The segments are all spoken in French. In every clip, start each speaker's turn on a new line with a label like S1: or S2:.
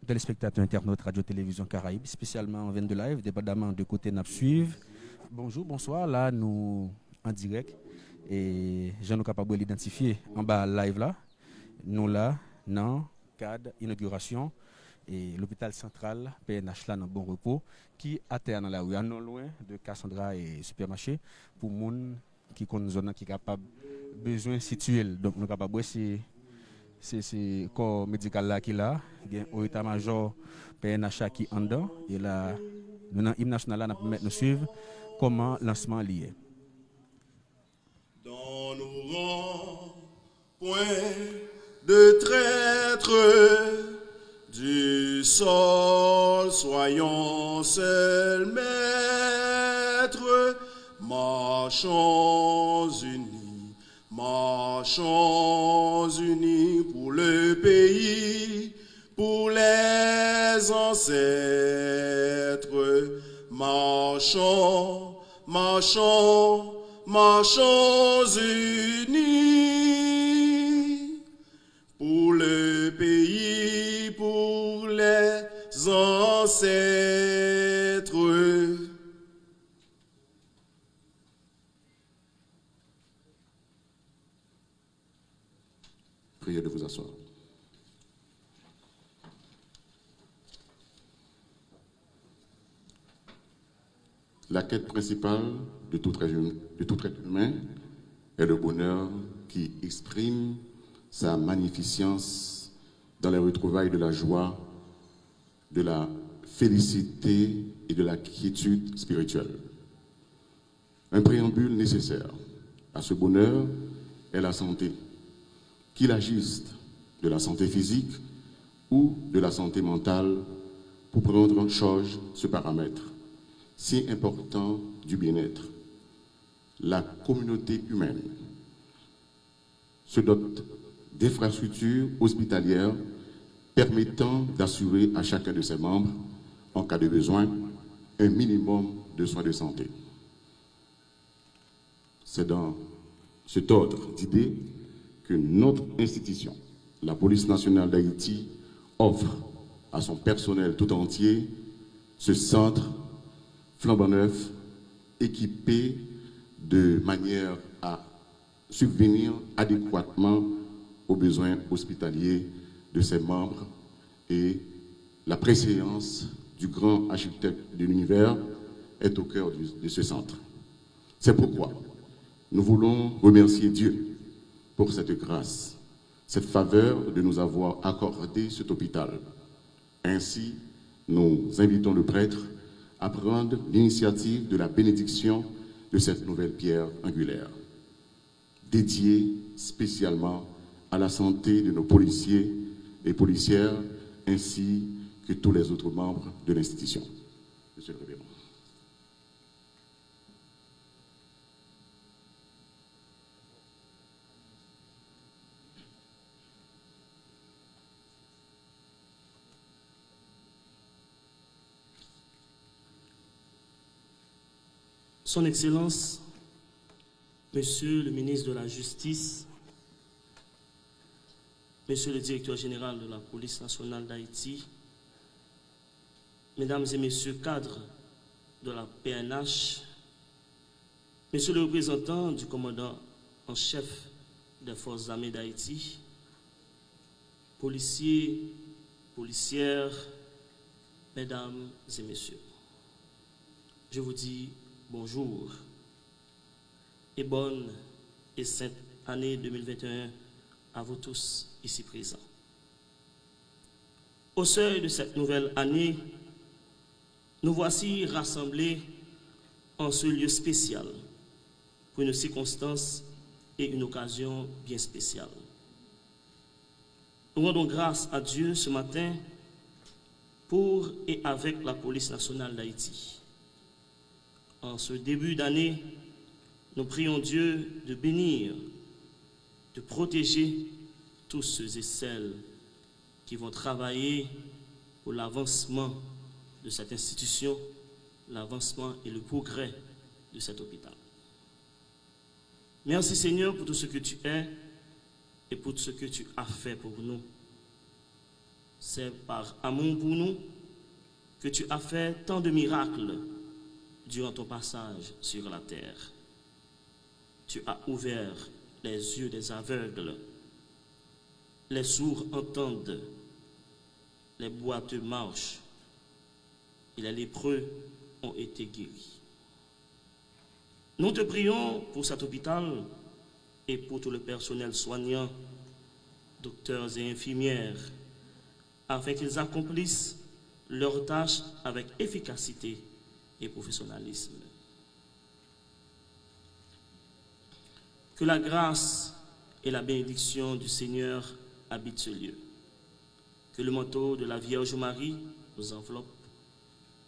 S1: téléspectateurs, internautes, radio-télévision Caraïbes, spécialement en 22 live, dépendamment de côté n'a suivre. Bonjour, bonsoir, là nous en direct et je nous capable d'identifier en bas live là, nous là, dans cadre inauguration et l'hôpital central PNH là dans bon repos qui atterre dans la rue, non loin de Cassandra et supermarché pour moun qui connaît zone qui capable besoin situé. Donc nous capable c'est corps médical là qui là, bien au état-major PNH qui en dedans et là nous dans hymne national là nous suivre comment lancement lié.
S2: Dans nos rangs, point de traître du sol, soyons seuls maîtres, marchons unis pour le pays, pour les ancêtres, marchons unis pour le pays, pour les ancêtres.
S3: Priez de vous asseoir. La quête principale de tout être humain est le bonheur qui exprime sa magnificence dans les retrouvailles de la joie, de la félicité et de la quiétude spirituelle. Un préambule nécessaire à ce bonheur est la santé, qu'il agisse de la santé physique ou de la santé mentale pour prendre en charge ce paramètre si important du bien-être. La communauté humaine se dote d'infrastructures hospitalières permettant d'assurer à chacun de ses membres, en cas de besoin, un minimum de soins de santé. C'est dans cet ordre d'idées que notre institution, la Police nationale d'Haïti, offre à son personnel tout entier ce centre flambant neuf, équipé de manière à subvenir adéquatement aux besoins hospitaliers de ses membres et la préséance du grand architecte de l'univers est au cœur de ce centre. C'est pourquoi nous voulons remercier Dieu pour cette grâce, cette faveur de nous avoir accordé cet hôpital. Ainsi, nous invitons le prêtre à prendre l'initiative de la bénédiction de cette nouvelle pierre angulaire, dédiée spécialement à la santé de nos policiers et policières, ainsi que tous les autres membres de l'institution. Monsieur le Révérend.
S4: Son Excellence, Monsieur le ministre de la Justice, Monsieur le directeur général de la Police nationale d'Haïti, Mesdames et Messieurs cadres de la PNH, Monsieur le représentant du commandant en chef des forces armées d'Haïti, policiers, policières, Mesdames et Messieurs, je vous dis bonjour et bonne et sainte année 2021 à vous tous ici présents. Au seuil de cette nouvelle année, nous voici rassemblés en ce lieu spécial pour une circonstance et une occasion bien spéciale. Nous rendons grâce à Dieu ce matin pour et avec la Police nationale d'Haïti. En ce début d'année, nous prions Dieu de bénir, de protéger tous ceux et celles qui vont travailler pour l'avancement de cette institution, l'avancement et le progrès de cet hôpital. Merci Seigneur pour tout ce que tu es et pour tout ce que tu as fait pour nous. C'est par amour pour nous que tu as fait tant de miracles durant ton passage sur la terre. Tu as ouvert les yeux des aveugles, les sourds entendent, les boiteux marchent et les lépreux ont été guéris. Nous te prions pour cet hôpital et pour tout le personnel soignant, docteurs et infirmières, afin qu'ils accomplissent leurs tâches avec efficacité et professionnalisme. Que la grâce et la bénédiction du Seigneur habitent ce lieu. Que le manteau de la Vierge Marie nous enveloppe.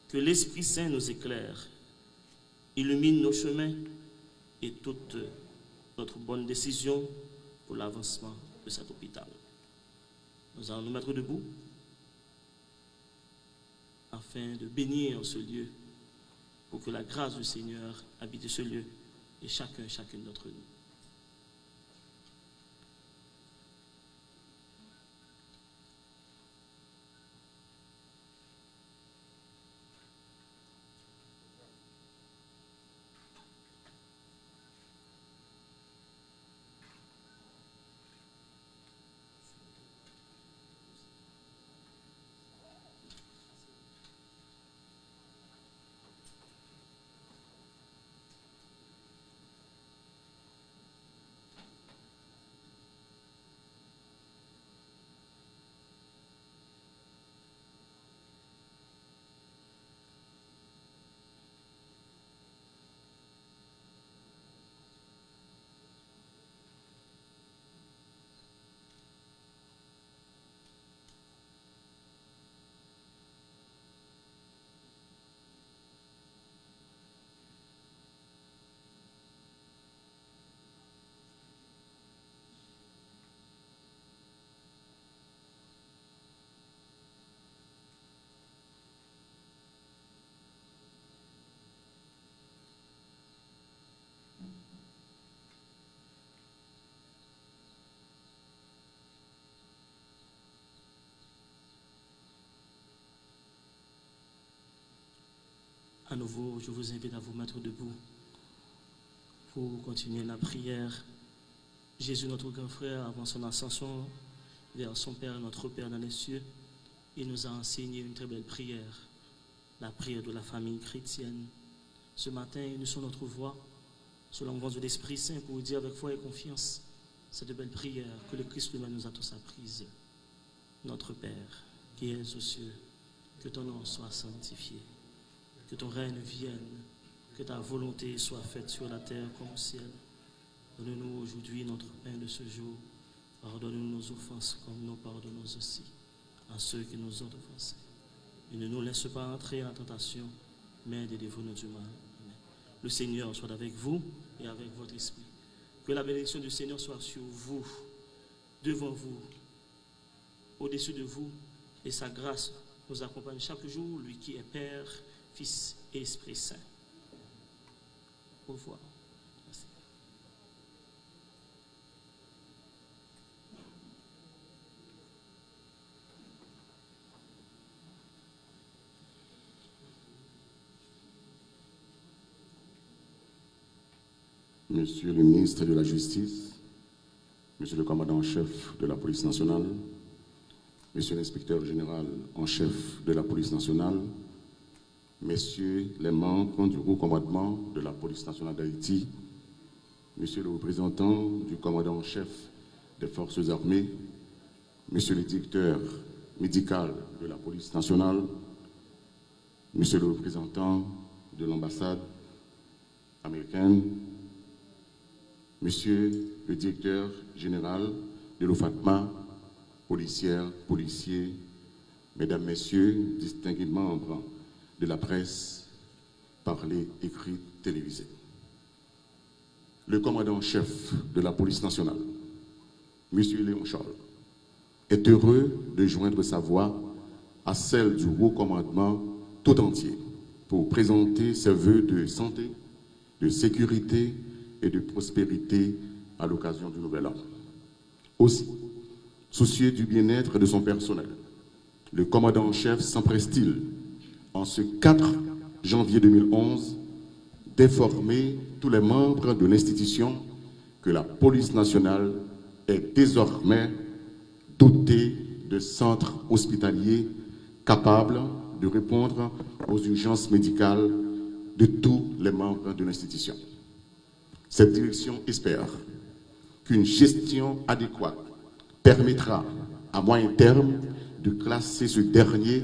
S4: Que l'Esprit Saint nous éclaire, illumine nos chemins et toute notre bonne décision pour l'avancement de cet hôpital. Nous allons nous mettre debout afin de bénir ce lieu pour que la grâce du Seigneur habite ce lieu et chacune d'entre nous. À nouveau, je vous invite à vous mettre debout pour continuer la prière. Jésus, notre grand frère, avant son ascension vers son Père, notre Père dans les cieux, il nous a enseigné une très belle prière, la prière de la famille chrétienne. Ce matin, unissons notre voix sous l'envoi de l'Esprit Saint pour dire avec foi et confiance cette belle prière que le Christ lui-même nous a tous apprise. Notre Père, qui es aux cieux, que ton nom soit sanctifié. Que ton règne vienne, que ta volonté soit faite sur la terre comme au ciel. Donne-nous aujourd'hui notre pain de ce jour. Pardonne-nous nos offenses comme nous pardonnons aussi à ceux qui nous ont offensés. Et ne nous laisse pas entrer en tentation, mais délivre-nous du mal. Amen. Le Seigneur soit avec vous et avec votre esprit. Que la bénédiction du Seigneur soit sur vous, devant vous, au-dessus de vous, et sa grâce nous accompagne chaque jour, lui qui est Père, Fils et Esprit Saint. Au revoir. Merci.
S3: Monsieur le ministre de la Justice, Monsieur le commandant en chef de la police nationale, Monsieur l'inspecteur général en chef de la police nationale, Messieurs les membres du haut commandement de la police nationale d'Haïti, Monsieur le représentant du commandant en chef des forces armées, Monsieur le directeur médical de la police nationale, Monsieur le représentant de l'ambassade américaine, Monsieur le directeur général de l'OFATMA, policières, policiers, Mesdames, Messieurs, distingués membres de la presse, parlée, écrite, télévisée. Le commandant-chef de la police nationale, M. Léon Charles, est heureux de joindre sa voix à celle du haut commandement tout entier pour présenter ses vœux de santé, de sécurité et de prospérité à l'occasion du Nouvel An. Aussi, soucieux du bien-être de son personnel, le commandant en chef s'empresse-t-il, en ce 4 janvier 2011, d'informer tous les membres de l'institution que la police nationale est désormais dotée de centres hospitaliers capables de répondre aux urgences médicales de tous les membres de l'institution. Cette direction espère qu'une gestion adéquate permettra à moyen terme de classer ce dernier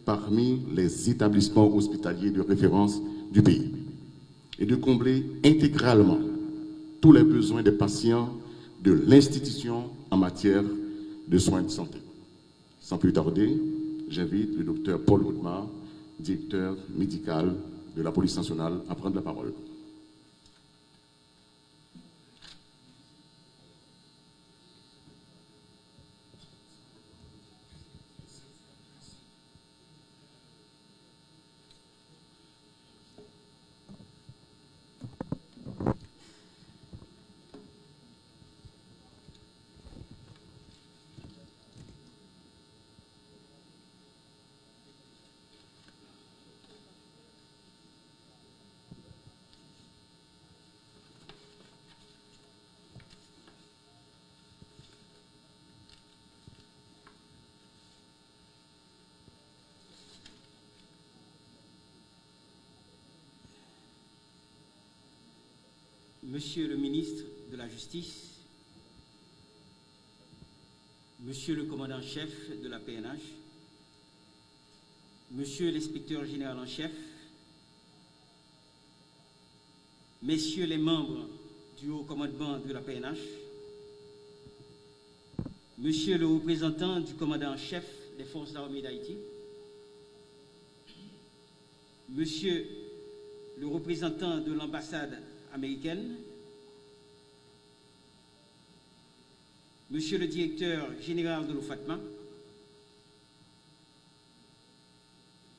S3: parmi les établissements hospitaliers de référence du pays et de combler intégralement tous les besoins des patients de l'institution en matière de soins de santé. Sans plus tarder, j'invite le docteur Paul Goudmar, directeur médical de la police nationale, à prendre la parole.
S5: Monsieur le ministre de la Justice, Monsieur le commandant-chef de la PNH, Monsieur l'inspecteur général en chef, Messieurs les membres du haut commandement de la PNH, Monsieur le représentant du commandant en chef des forces armées d'Haïti, Monsieur le représentant de l'ambassade américaine, Monsieur le directeur général de l'OFATMA,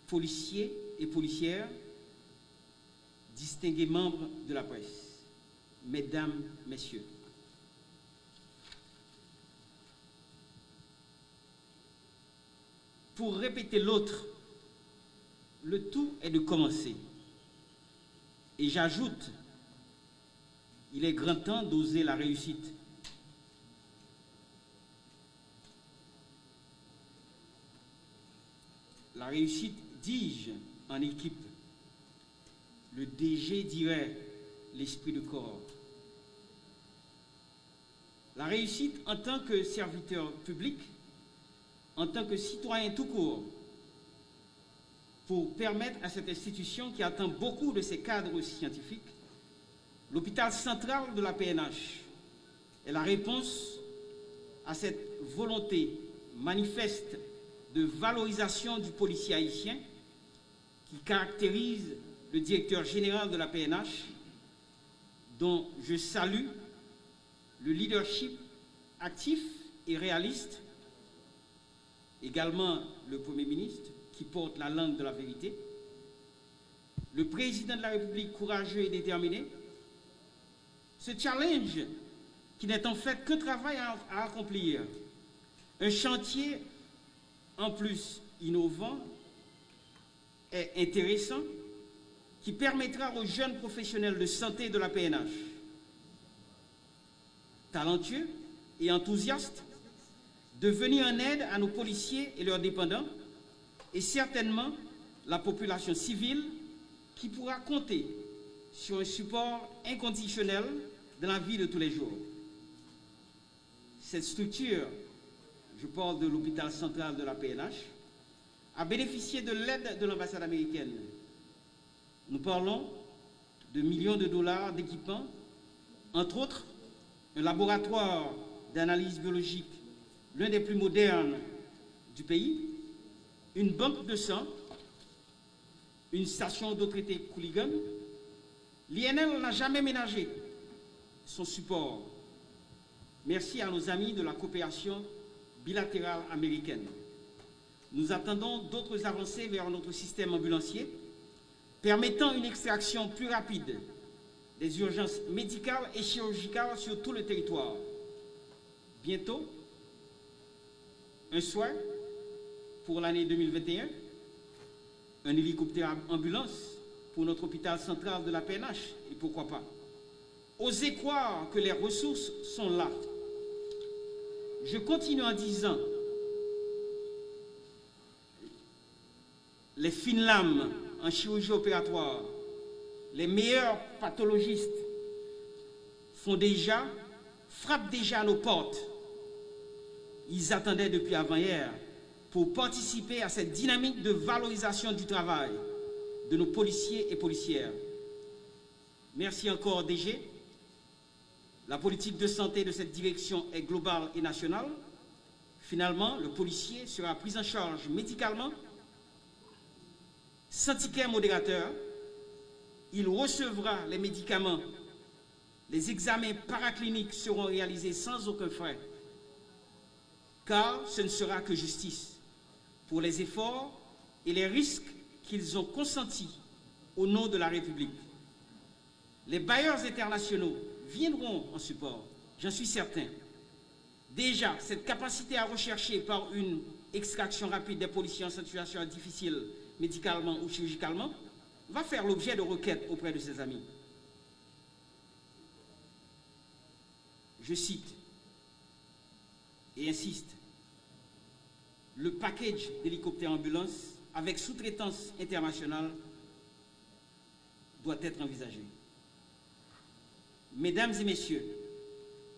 S5: policiers et policières, distingués membres de la presse, Mesdames, Messieurs. Pour répéter l'autre, le tout est de commencer. Et j'ajoute, il est grand temps d'oser la réussite. La réussite, dis-je, en équipe. Le DG dirait l'esprit de corps. La réussite en tant que serviteur public, en tant que citoyen tout court, pour permettre à cette institution qui attend beaucoup de ses cadres scientifiques, l'hôpital central de la PNH est la réponse à cette volonté manifeste de valorisation du policier haïtien qui caractérise le directeur général de la PNH, dont je salue le leadership actif et réaliste, également le Premier ministre qui porte la langue de la vérité, le président de la République courageux et déterminé, ce challenge qui n'est en fait qu'un travail à accomplir, un chantier en plus innovant et intéressant qui permettra aux jeunes professionnels de santé de la PNH, talentueux et enthousiastes, de venir en aide à nos policiers et leurs dépendants et certainement la population civile qui pourra compter sur un support inconditionnel dans la vie de tous les jours. Cette structure, je parle de l'hôpital central de la PNH, a bénéficié de l'aide de l'ambassade américaine. Nous parlons de millions de dollars d'équipements, entre autres un laboratoire d'analyse biologique, l'un des plus modernes du pays, une banque de sang, une station d'eau traitée Couligan. L'INL n'a jamais ménagé son support. Merci à nos amis de la coopération bilatérale américaine. Nous attendons d'autres avancées vers notre système ambulancier, permettant une extraction plus rapide des urgences médicales et chirurgicales sur tout le territoire. Bientôt, un soin, pour l'année 2021, un hélicoptère ambulance pour notre hôpital central de la PNH, et pourquoi pas. Osez croire que les ressources sont là. Je continue en disant, les fines lames en chirurgie opératoire, les meilleurs pathologistes frappent déjà à nos portes. Ils attendaient depuis avant-hier pour participer à cette dynamique de valorisation du travail de nos policiers et policières. Merci encore, DG. La politique de santé de cette direction est globale et nationale. Finalement, le policier sera pris en charge médicalement, sans ticket modérateur. Il recevra les médicaments. Les examens paracliniques seront réalisés sans aucun frais, car ce ne sera que justice pour les efforts et les risques qu'ils ont consentis au nom de la République. Les bailleurs internationaux viendront en support, j'en suis certain. Déjà, cette capacité à rechercher par une extraction rapide des policiers en situation difficile, médicalement ou chirurgicalement, va faire l'objet de requêtes auprès de ses amis. Je cite et insiste, le package d'hélicoptères ambulance avec sous-traitance internationale doit être envisagé. Mesdames et messieurs,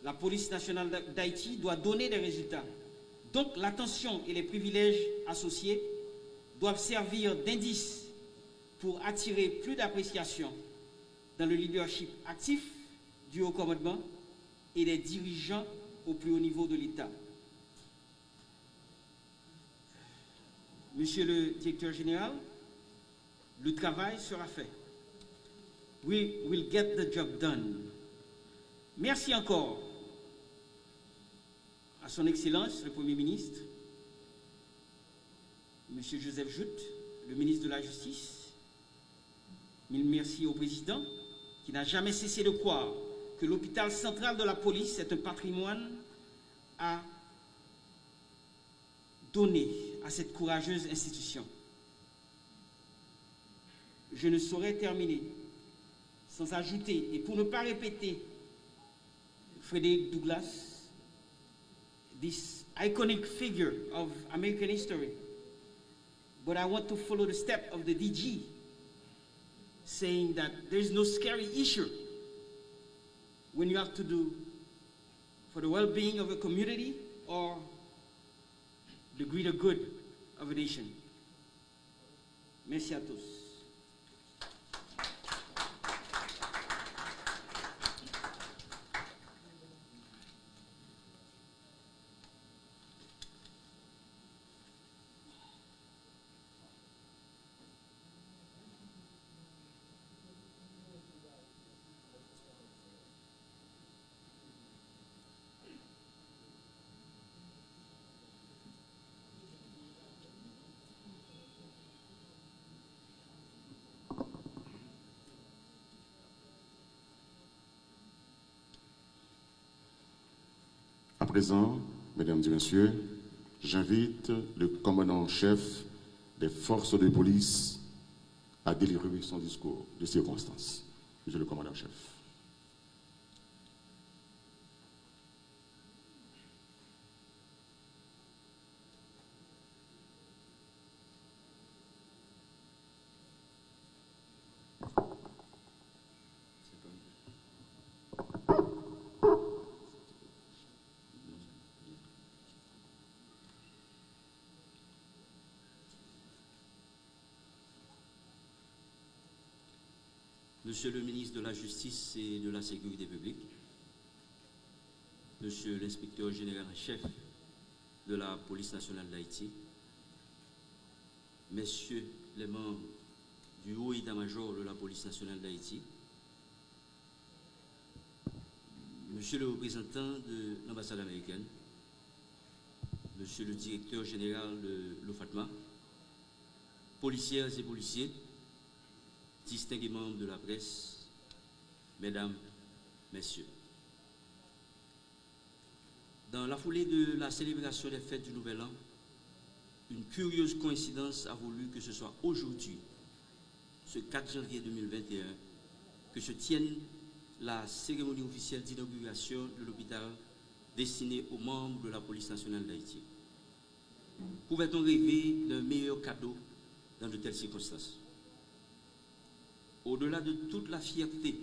S5: la police nationale d'Haïti doit donner des résultats. Donc l'attention et les privilèges associés doivent servir d'indice pour attirer plus d'appréciation dans le leadership actif du haut commandement et des dirigeants au plus haut niveau de l'État. Monsieur le directeur général, le travail sera fait. We will get the job done. Merci encore à son Excellence, le Premier ministre, Monsieur Joseph Joute, le ministre de la Justice. Mille merci au Président, qui n'a jamais cessé de croire que l'hôpital central de la police est un patrimoine à donner à cette courageuse institution. Je ne saurais terminer sans ajouter, et pour ne pas répéter Frederick Douglass, this iconic figure of American history, but I want to follow the step of the DG, saying that there is no scary issue when you have to do for the well-being of a community or the greater good of a nation. Merci à tous.
S3: À présent, mesdames et messieurs, j'invite le commandant-chef des forces de police à délivrer son discours de circonstance. Monsieur le commandant-chef.
S6: Monsieur le ministre de la Justice et de la Sécurité publique, Monsieur l'inspecteur général-chef de la Police nationale d'Haïti, Messieurs les membres du haut état-major de la Police nationale d'Haïti, Monsieur le représentant de l'ambassade américaine, Monsieur le directeur général de l'OFATMA, policières et policiers, distingués membres de la presse, mesdames, messieurs. Dans la foulée de la célébration des fêtes du Nouvel An, une curieuse coïncidence a voulu que ce soit aujourd'hui, ce 4 janvier 2021, que se tienne la cérémonie officielle d'inauguration de l'hôpital destiné aux membres de la police nationale d'Haïti. Pouvait-on rêver d'un meilleur cadeau dans de telles circonstances? Au-delà de toute la fierté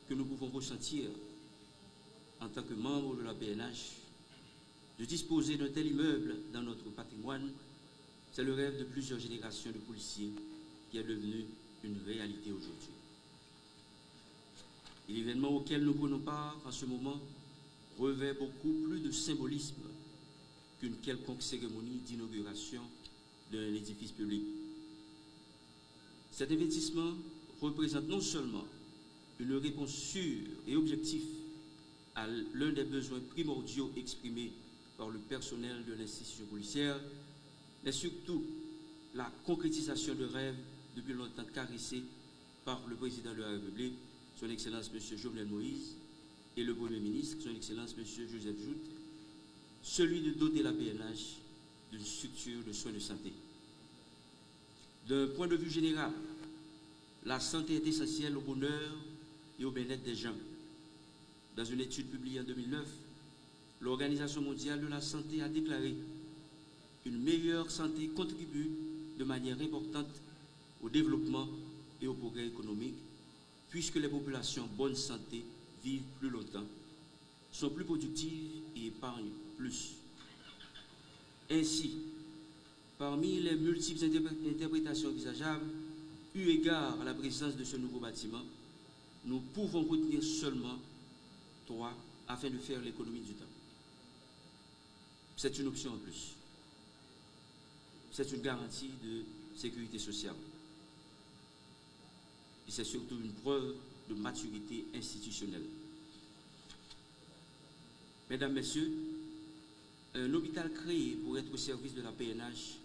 S6: que nous pouvons ressentir en tant que membres de la PNH, de disposer d'un tel immeuble dans notre patrimoine, c'est le rêve de plusieurs générations de policiers qui est devenu une réalité aujourd'hui. Et l'événement auquel nous prenons part en ce moment revêt beaucoup plus de symbolisme qu'une quelconque cérémonie d'inauguration d'un édifice public. Cet investissement représente non seulement une réponse sûre et objective à l'un des besoins primordiaux exprimés par le personnel de l'institution policière, mais surtout la concrétisation de rêves depuis longtemps caressés par le président de la République, son Excellence M. Jovenel Moïse, et le Premier ministre, son Excellence M. Joseph Jout, celui de doter la PNH d'une structure de soins de santé. D'un point de vue général, la santé est essentielle au bonheur et au bien-être des gens. Dans une étude publiée en 2009, l'Organisation mondiale de la santé a déclaré qu'une meilleure santé contribue de manière importante au développement et au progrès économique, puisque les populations en bonne santé vivent plus longtemps, sont plus productives et épargnent plus. Ainsi, parmi les multiples interprétations envisageables, eu égard à la présence de ce nouveau bâtiment, nous pouvons retenir seulement 3 afin de faire l'économie du temps. C'est une option en plus. C'est une garantie de sécurité sociale. Et c'est surtout une preuve de maturité institutionnelle. Mesdames, Messieurs, un hôpital créé pour être au service de la PNH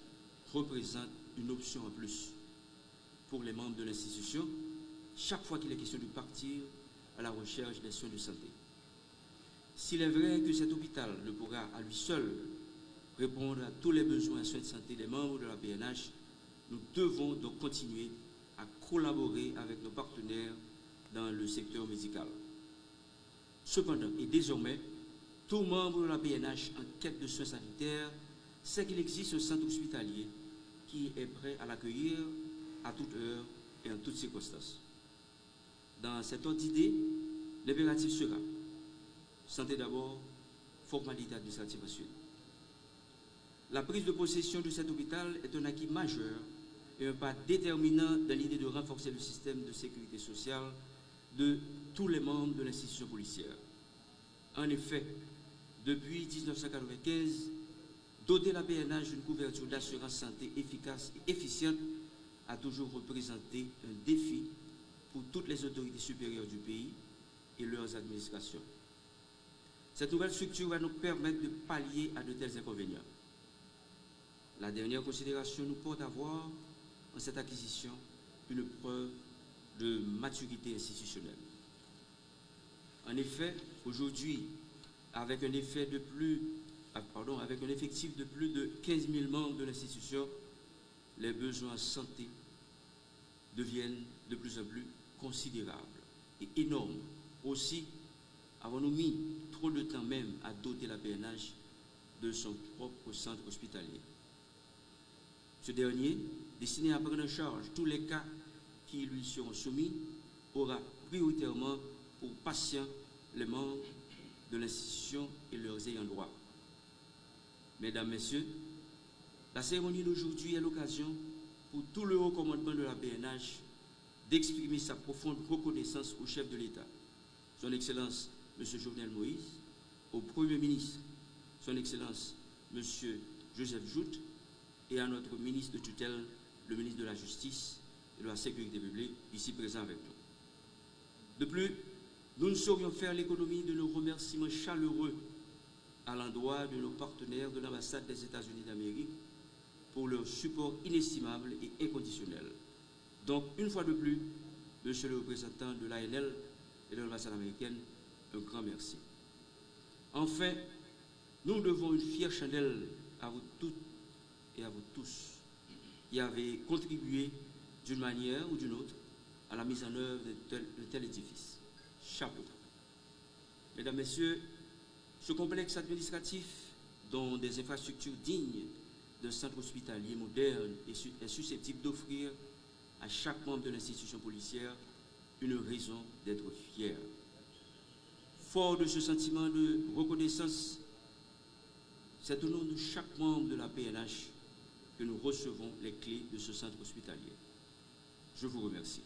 S6: représente une option en plus pour les membres de l'institution chaque fois qu'il est question de partir à la recherche des soins de santé. S'il est vrai que cet hôpital ne pourra à lui seul répondre à tous les besoins en soins de santé des membres de la PNH, nous devons donc continuer à collaborer avec nos partenaires dans le secteur médical. Cependant, et désormais, tout membre de la PNH en quête de soins sanitaires sait qu'il existe un centre hospitalier qui est prêt à l'accueillir à toute heure et en toutes circonstances. Dans cet ordre d'idée, l'impératif sera santé d'abord, formalité administrative ensuite. La prise de possession de cet hôpital est un acquis majeur et un pas déterminant dans l'idée de renforcer le système de sécurité sociale de tous les membres de l'institution policière. En effet, depuis 1995, doter la PNH d'une couverture d'assurance santé efficace et efficiente a toujours représenté un défi pour toutes les autorités supérieures du pays et leurs administrations. Cette nouvelle structure va nous permettre de pallier à de tels inconvénients. La dernière considération nous porte à voir en cette acquisition une preuve de maturité institutionnelle. En effet, aujourd'hui, avec un effectif de plus de 15 000 membres de l'institution, les besoins en santé deviennent de plus en plus considérables et énormes. Aussi, avons-nous mis trop de temps même à doter la PNH de son propre centre hospitalier. Ce dernier, destiné à prendre en charge tous les cas qui lui seront soumis, aura prioritairement pour patients les membres de l'institution et leurs ayants droit. Mesdames, Messieurs, la cérémonie d'aujourd'hui est l'occasion pour tout le haut commandement de la PNH d'exprimer sa profonde reconnaissance au chef de l'État, son Excellence M. Jovenel Moïse, au Premier ministre, son Excellence M. Joseph Jout, et à notre ministre de tutelle, le ministre de la Justice et de la Sécurité publique, ici présent avec nous. De plus, nous ne saurions faire l'économie de nos remerciements chaleureux à l'endroit de nos partenaires de l'ambassade des États-Unis d'Amérique pour leur support inestimable et inconditionnel. Donc, une fois de plus, Monsieur le représentant de l'ANL et de l'ambassade américaine, un grand merci. Enfin, nous devons une fière chandelle à vous toutes et à vous tous qui avez contribué d'une manière ou d'une autre à la mise en œuvre de tel édifice. Chapeau. Mesdames, Messieurs, ce complexe administratif, dont des infrastructures dignes d'un centre hospitalier moderne est susceptible d'offrir à chaque membre de l'institution policière une raison d'être fier. Fort de ce sentiment de reconnaissance, c'est au nom de chaque membre de la PNH que nous recevons les clés de ce centre hospitalier. Je vous remercie.